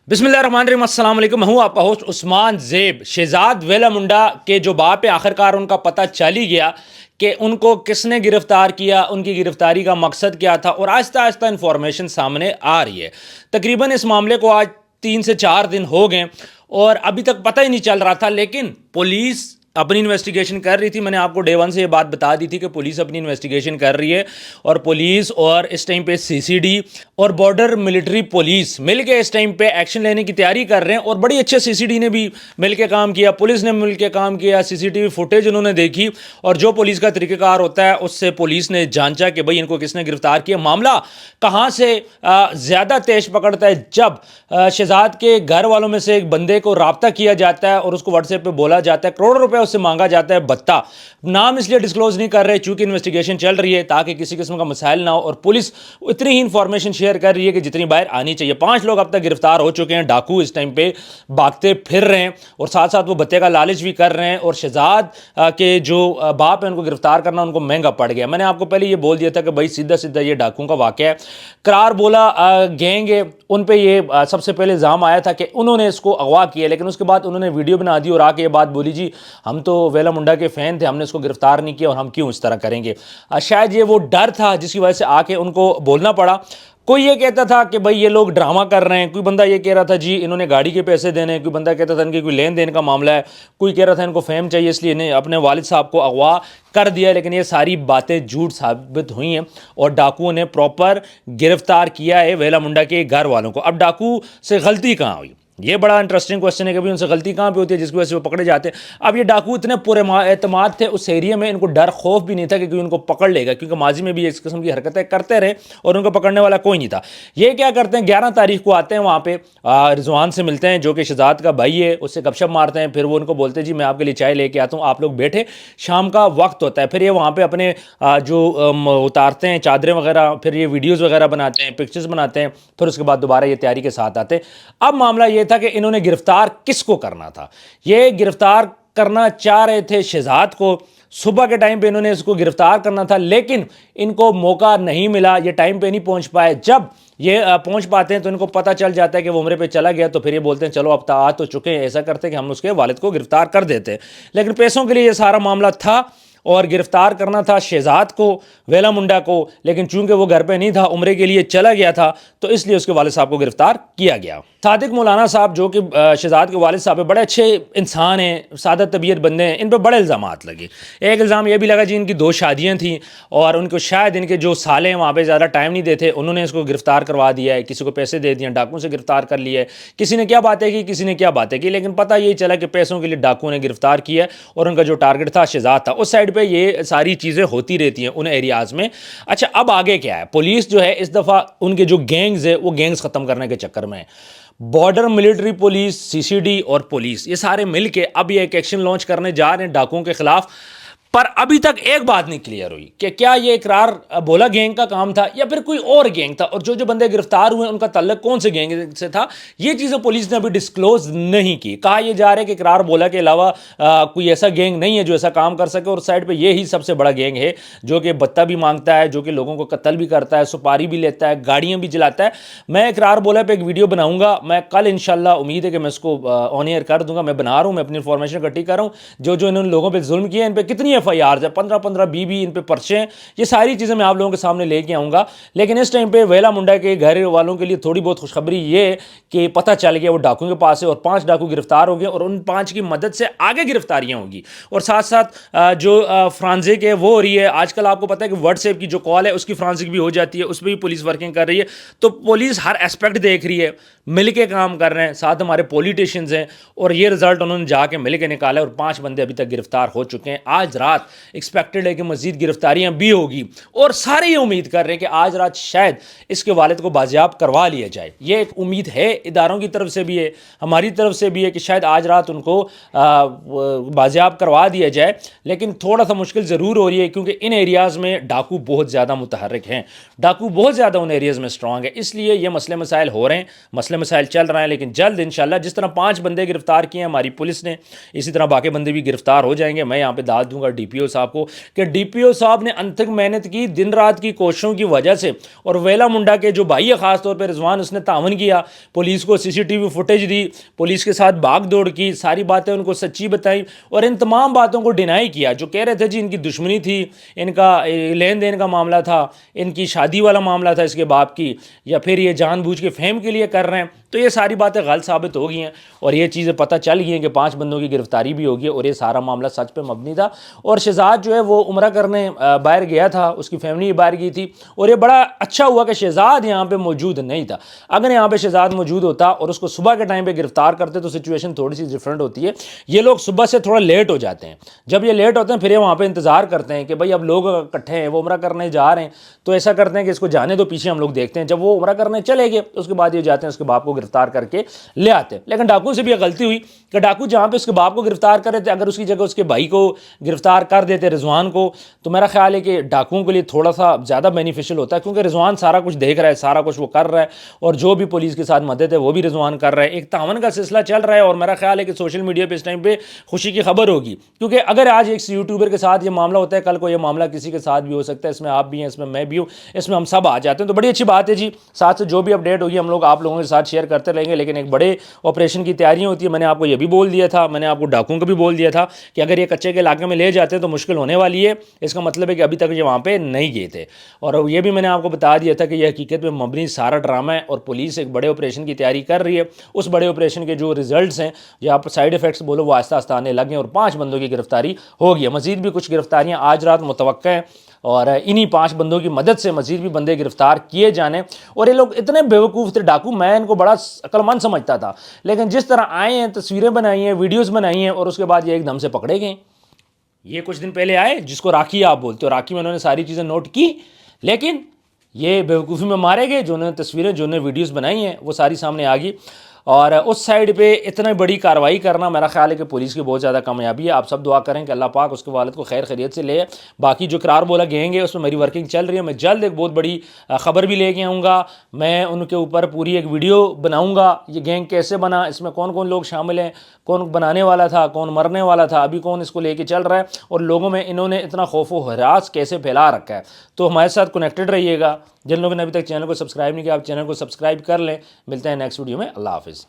बिस्मिल्लाहिर्रहमानिर्रहीम, अस्सलाम वालेकुम। मैं हूँ आपका होस्ट उस्मान ज़ेब। शहजाद वेला मुंडा के जो बाप है, आखिरकार उनका पता चल ही गया कि उनको किसने गिरफ़्तार किया, उनकी गिरफ़्तारी का मकसद क्या था, और आहिस्ता आहिस्ता इन्फॉर्मेशन सामने आ रही है। तकरीबन इस मामले को आज 3 से 4 दिन हो गए और अभी तक पता ही नहीं चल रहा था, लेकिन पुलिस अपनी इन्वेस्टिगेशन कर रही थी। मैंने आपको डे वन से ये बात बता दी थी कि पुलिस अपनी इन्वेस्टिगेशन कर रही है, और पुलिस और इस टाइम पे सीसीडी और बॉर्डर मिलिट्री पुलिस मिलके इस टाइम पे एक्शन लेने की तैयारी कर रहे हैं। और बड़ी अच्छे सीसीडी ने भी मिलके काम किया, पुलिस ने मिलके काम किया, सीसीटीवी फुटेज उन्होंने देखी, और जो पुलिस का तरीक़ाकार होता है उससे पुलिस ने जांचा कि भाई इनको किसने गिरफ्तार किया। मामला कहाँ से ज़्यादा तेज पकड़ता है, जब शहजाद के घर वालों में से एक बंदे को रब्ता किया जाता है और उसको व्हाट्सएप पे बोला जाता है, करोड़ों रुपए उससे मांगा जाता है भत्ता। नाम इसलिए डिस्क्लोज नहीं कर रहे चूंकि इन्वेस्टिगेशन चल रही है, ताकि किसी किस्म का मसाइल ना हो, और पुलिस इतनी ही इंफॉर्मेशन शेयर कर रही है कि जितनी बाहर आनी चाहिए। 5 लोग अब तक गिरफ्तार हो चुके हैं। डाकू इस टाइम पे भागते फिर रहे हैं और साथ साथ वो भत्ते का लालच भी कर रहे हैं, और शहजाद के जो बाप है उनको गिरफ्तार करना उनको महंगा पड़ गया। मैंने आपको पहले ये बोल दिया था कि भाई सीधा सीधा ये डाकुओं का वाकया है। करार बोला गैंग है, उन पे ये सबसे पहले इल्ज़ाम आया था कि उन्होंने इसको अगवा किया, लेकिन उसके बाद उन्होंने वीडियो बना दी और आके ये बात बोली, जी हम तो वेला मुंडा के फ़ैन थे, हमने इसको गिरफ्तार नहीं किया और हम क्यों इस तरह करेंगे। शायद ये वो डर था जिसकी वजह से आके उनको बोलना पड़ा। कोई ये कहता था कि भाई ये लोग ड्रामा कर रहे हैं, कोई बंदा ये कह रहा था जी इन्होंने गाड़ी के पैसे देने हैं, कोई बंदा कहता था इनकी कोई लेन देन का मामला है, कोई कह रहा था इनको फेम चाहिए इसलिए इन्हें अपने वालिद साहब को अगवा कर दिया। लेकिन ये सारी बातें झूठ साबित हुई हैं और डाकुओं ने प्रॉपर गिरफ्तार किया है वेला मुंडा के घर वालों को। अब डाकू से गलती कहाँ हुई, ये बड़ा इंटरेस्टिंग क्वेश्चन है कि भाई उनसे गलती कहाँ पे होती है जिसकी वजह से वो पकड़े जाते हैं। अब ये डाकू इतने पूरे एतमाद थे उस एरिया में, इनको डर खौफ भी नहीं था कि कोई उनको पकड़ लेगा, क्योंकि माजी में भी इस किस्म की हरकतें करते रहे और उनको पकड़ने वाला कोई नहीं था। ये क्या करते हैं, 11 तारीख को आते हैं वहाँ पे, रिजवान से मिलते हैं जो कि शहजाद का भाई है, उससे गपशप मारते हैं। फिर वो उनको बोलते हैं जी मैं आपके लिए चाय लेके आता हूँ, आप लोग बैठे, शाम का वक्त होता है। फिर ये वहाँ पर अपने जो उतारते हैं चादरें वगैरह, फिर ये वीडियोज़ वगैरह बनाते हैं, पिक्चर्स बनाते हैं, फिर उसके बाद दोबारा ये तैयारी के साथ आते हैं। अब मामला ये था कि इन्होंने गिरफ्तार किसको करना था। ये गिरफ्तार करना चाह रहे थे शहजाद को, सुबह के टाइम पे इन्होंने इसको गिरफ्तार करना था, लेकिन इनको मौका नहीं मिला, ये टाइम पे नहीं पहुंच पाए। जब ये पहुंच पाते हैं तो इनको पता चल जाता है कि वो उम्रे पे चला गया, तो फिर ये बोलते हैं चलो अब तो आ तो चुके हैं, ऐसा करते हैं कि हम उसके वालिद को गिरफ्तार कर देते हैं। लेकिन पैसों के लिए ये सारा मामला था और गिरफ्तार करना था शहजाद को, वेला मुंडा को, लेकिन चूंकि वो घर पे नहीं था, उम्रे के लिए चला गया था, तो इसलिए उसके वालिद साहब को गिरफ्तार किया गया। सादिक मौलाना साहब जो कि शहजाद के वालिद साहब है, बड़े अच्छे इंसान हैं, सादा तबीयत बंदे हैं, इन पर बड़े इल्ज़ामात लगे। एक इल्ज़ाम ये भी लगा जी इनकी 2 शादियाँ थीं और उनको शायद इनके जो साले हैं वहाँ पर ज़्यादा टाइम नहीं देते, उन्होंने इसको गिरफ्तार करवा दिया है, किसी को पैसे दे दिए, डाकुओं से गिरफ्तार कर लिया है। किसी ने क्या बातें की, किसी ने क्या बातें की, लेकिन पता यही चला कि पैसों के लिए डाकुओं ने गिरफ्तार किया है और उनका जो टारगेट था शहजाद था। उस साइड पर ये सारी चीज़ें होती रहती हैं उन एरियाज़ में। अच्छा, अब आगे क्या है, पुलिस जो है इस दफ़ा उनके जो गैंग्स है वो गैंग्स ख़त्म करने के चक्कर में है। बॉर्डर मिलिट्री पुलिस, सीसीडी और पुलिस, ये सारे मिलके अब ये एक एक्शन लॉन्च करने जा रहे हैं डाकुओं के खिलाफ। पर अभी तक एक बात नहीं क्लियर हुई कि क्या ये इकरार बोला गैंग का काम था या फिर कोई और गैंग था, और जो बंदे गिरफ्तार हुए उनका ताल्लुक कौन से गैंग से था, ये चीज़ें पुलिस ने अभी डिस्क्लोज नहीं की। कहा यह जा रहा है कि इकरार बोला के अलावा कोई ऐसा गैंग नहीं है जो ऐसा काम कर सके, और साइड पे ये ही सबसे बड़ा गैंग है जो कि भत्ता भी मांगता है, जो कि लोगों को कत्ल भी करता है, सुपारी भी लेता है, गाड़ियाँ भी जलाता है। मैं इकरार बोला पे एक वीडियो बनाऊंगा, मैं कल इंशाल्लाह, उम्मीद है कि मैं इसको ऑन एयर कर दूंगा। मैं बना रहा हूँ, मैं अपनी इन्फॉर्मेशन इकट्ठी कर रहा हूँ, जो इन्होंने लोगों पर जुल्म किया, इन पर कितनी FIR है, 15-15, 20 इन पे पर्चे हैं, ये सारी चीज़ें मैं आप लोगों के सामने लेके आऊँगा। लेकिन इस टाइम पे वेला मुंडा के घर वालों के लिए थोड़ी बहुत खुशखबरी ये कि पता चल गया वो डाकुओं के पास है और 5 डाकू गिरफ्तार हो गए, और उन 5 की मदद से आगे गिरफ्तारियाँ होगी। और साथ साथ जो फ्रांसिक है वो हो रही है। आजकल आपको पता है कि व्हाट्सएप की जो कॉल है उसकी फ्रांसिक भी हो जाती है, उस पर भी पुलिस वर्किंग कर रही है। तो पुलिस हर एस्पेक्ट देख रही है, मिल के काम कर रहे हैं, साथ हमारे पॉलिटिशियंस हैं, और ये रिजल्ट उन्होंने जाके मिल के निकाला, और 5 बंदे अभी तक गिरफ्तार हो चुके हैं। आज रात एक्सपेक्टेड है कि मजीद गिरफ्तारियां भी होगी, और सारे ये उम्मीद कर रहे हैं कि आज रात शायद इसके वालिद को बाजियाब करवा लिया जाए। ये एक उम्मीद है, इदारों की तरफ से भी है, हमारी तरफ से भी है कि शायद आज रात उनको बाजियाब करवा दिया जाए। लेकिन थोड़ा सा मुश्किल ज़रूर हो रही है, क्योंकि इन एरियाज़ में डाकू बहुत ज़्यादा मुतहर्रिक हैं, डाकू बहुत ज़्यादा उन एरियाज़ में स्ट्रॉन्ग है, इसलिए ये मसले मसाइल हो रहे हैं, मसले मसाइल चल रहे हैं। लेकिन जल्द इंशाल्लाह जिस तरह 5 बंदे गिरफ्तार किए हैं हमारी पुलिस ने, इसी तरह बाकी बंदे भी गिरफ्तार हो जाएंगे। मैं यहाँ पे दाद दूंगा DPO صاحب کو کہ DPO صاحب نے انتھک محنت کی, دن رات کی کوششوں کی وجہ سے, اور ویلا منڈا کے جو بھائی ہے خاص طور پہ رضوان, اس نے تعاون کیا, پولیس کو CCTV فوٹیج دی, پولیس کے ساتھ بھاگ دوڑ کی, ساری باتیں ان کو سچی بتائیں, اور ان تمام باتوں کو ڈینائی کیا. جو کہہ رہے تھے جی ان کی دشمنی تھی, ان کا لین دین کا معاملہ تھا, ان کی شادی والا معاملہ تھا اس کے باپ کی, یا پھر یہ جان بوجھ کے فہم کے لیے کر رہے ہیں, تو یہ ساری باتیں غلط ثابت ہو گئی ہیں, اور یہ چیزیں پتہ چل گئی ہیں کہ 5 بندوں کی گرفتاری بھی ہوگی, اور یہ سارا معاملہ سچ پہ مبنی تھا. اور شہزاد جو ہے وہ عمرہ کرنے باہر گیا تھا, اس کی فیملی باہر گئی تھی, اور یہ بڑا اچھا ہوا کہ شہزاد یہاں پہ موجود نہیں تھا. اگر یہاں پہ شہزاد موجود ہوتا اور اس کو صبح کے ٹائم پہ گرفتار کرتے تو سچویشن تھوڑی سی ڈفرینٹ ہوتی ہے. یہ لوگ صبح سے تھوڑا لیٹ ہو جاتے ہیں, جب یہ لیٹ ہوتے ہیں پھر یہ وہاں پہ انتظار کرتے ہیں کہ بھائی اب لوگ اکٹھے ہیں, وہ عمرہ کرنے جا رہے ہیں, تو ایسا کرتے ہیں کہ اس کو جانے دو, پیچھے ہم لوگ دیکھتے ہیں. جب وہ عمرہ کرنے چلے گئے اس کے بعد یہ جاتے ہیں اس کے باپ کو گرفتار کر کے لے آتے ہیں. لیکن ڈاکو سے بھی یہ غلطی ہوئی کہ ڈاکو جہاں پہ اس کے باپ کو گرفتار کر رہے تھے, اگر اس کی جگہ اس کے بھائی کو گرفتار کر دیتے رضوان کو, تو میرا خیال ہے کہ ڈاکوؤں کے لیے تھوڑا سا زیادہ بینیفیشل ہوتا ہے, کیونکہ رضوان سارا کچھ دیکھ رہا ہے, سارا کچھ وہ کر رہا ہے, اور جو بھی پولیس کے ساتھ مدد ہے وہ بھی رضوان کر رہا ہے. ایک تعاون کا سلسلہ چل رہا ہے, اور میرا خیال ہے کہ سوشل میڈیا پہ اس ٹائم پہ خوشی کی خبر ہوگی, کیونکہ اگر آج ایک یوٹیوبر کے ساتھ یہ معاملہ ہوتا ہے, کل کو یہ معاملہ کسی کے ساتھ بھی ہو سکتا ہے. اس میں آپ بھی ہیں, اس میں میں بھی ہوں, اس میں ہم سب آ جاتے ہیں, تو بڑی اچھی بات ہے جی. ساتھ سے جو بھی اپڈیٹ ہوگی ہم لوگ آپ لوگوں کے ساتھ شیئر کرتے رہیں گے. لیکن ایک بڑے آپریشن کی تیاریاں ہوتی ہے, میں نے آپ کو یہ بھی بول دیا تھا, میں نے آپ کو ڈاکوؤں کو بھی بول دیا تھا کہ اگر یہ کچے کے علاقے میں لے جاتے ہیں تو مشکل ہونے والی ہے. اس کا مطلب ہے کہ ابھی تک یہ وہاں پہ نہیں گئے تھے, اور یہ بھی میں نے آپ کو بتا دیا تھا کہ یہ حقیقت میں مبنی سارا ڈرامہ ہے, اور پولیس ایک بڑے آپریشن کی تیاری کر رہی ہے. اس بڑے آپریشن کے جو ریزلٹس ہیں, یا آپ سائیڈ ایفیکٹس بولو, وہ آہستہ آہستہ آنے لگے, اور 5 بندوں کی گرفتاری ہوگی. مزید بھی کچھ گرفتاریاں آج رات متوقع ہیں, اور انہی 5 بندوں کی مدد سے مزید بھی بندے گرفتار کیے جانے. اور یہ لوگ اتنے بیوقوف تھے ڈاکو, میں ان کو بڑا عقل مند سمجھتا تھا, لیکن جس طرح آئے ہیں, تصویریں بنائی ہیں, ویڈیوز بنائی ہیں, اور اس کے بعد یہ ایک دم سے پکڑے گئے. یہ کچھ دن پہلے آئے, جس کو راکھی آپ بولتے ہو, راکھی میں انہوں نے ساری چیزیں نوٹ کی, لیکن یہ بیوقوفی میں مارے گئے. جو انہوں نے تصویریں, جو انہوں نے ویڈیوز بنائی ہیں, وہ ساری سامنے آ گئی. اور اس سائڈ پہ اتنا بڑی کارروائی کرنا میرا خیال ہے کہ پولیس کی بہت زیادہ کامیابی ہے. آپ سب دعا کریں کہ اللہ پاک اس کے والد کو خیر خیریت سے لے. باقی جو قرار بولا گئیں گے اس میں میری ورکنگ چل رہی ہے. میں جلد ایک بہت بڑی خبر بھی لے کے آؤں گا. میں ان کے اوپر پوری ایک ویڈیو بناؤں گا, یہ گینگ کیسے بنا, اس میں کون کون لوگ شامل ہیں, کون بنانے والا تھا, کون مرنے والا تھا, ابھی کون اس کو لے کے چل رہا ہے, اور لوگوں میں انہوں نے اتنا خوف و ہراس کیسے پھیلا رکھا ہے. تو ہمارے ساتھ کنیکٹڈ رہیے گا. جن لوگوں نے ابھی تک چینل کو سبسکرائب نہیں کیا, آپ چینل کو سبسکرائب کر لیں. ملتے ہیں نیکسٹ ویڈیو میں. اللہ حافظ.